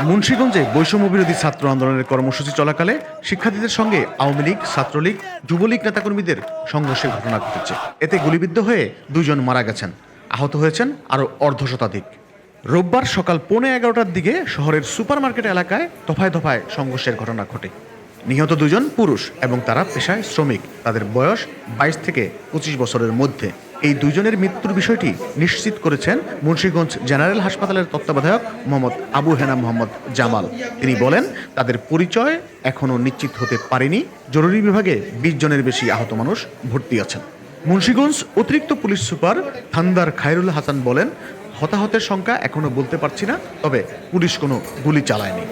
মুন্সিগঞ্জে বৈষম্য বিরোধী ছাত্র আন্দোলনের কর্মসূচি চলাকালে শিক্ষার্থীদের সঙ্গে আওয়ামী লীগ, ছাত্রলীগ, যুবলীগ নেতাকর্মীদের সংঘর্ষের ঘটনা ঘটেছে। এতে গুলিবিদ্ধ হয়ে 2 জন মারা গেছেন, আহত হয়েছেন আরও অর্ধশতাধিক। রোববার সকাল 11:15টার দিকে শহরের সুপারমার্কেট এলাকায় দফায় দফায় সংঘর্ষের ঘটনা ঘটে। নিহত 2 জন পুরুষ এবং তারা পেশায় শ্রমিক। তাদের বয়স 22 থেকে 25 বছরের মধ্যে। এই 2 জনের মৃত্যুর বিষয়টি নিশ্চিত করেছেন মুন্সিগঞ্জ জেনারেল হাসপাতালের তত্ত্বাবধায়ক মোহাম্মদ আবু হেনা মোহাম্মদ জামাল। তিনি বলেন, তাদের পরিচয় এখনও নিশ্চিত হতে পারেনি। জরুরি বিভাগে 20 জনের বেশি আহত মানুষ ভর্তি আছেন। মুন্সিগঞ্জ অতিরিক্ত পুলিশ সুপার থান্দার খায়রুল হাসান বলেন, হতাহতের সংখ্যা এখনও বলতে পারছি না, তবে পুলিশ কোনো গুলি চালায়নি।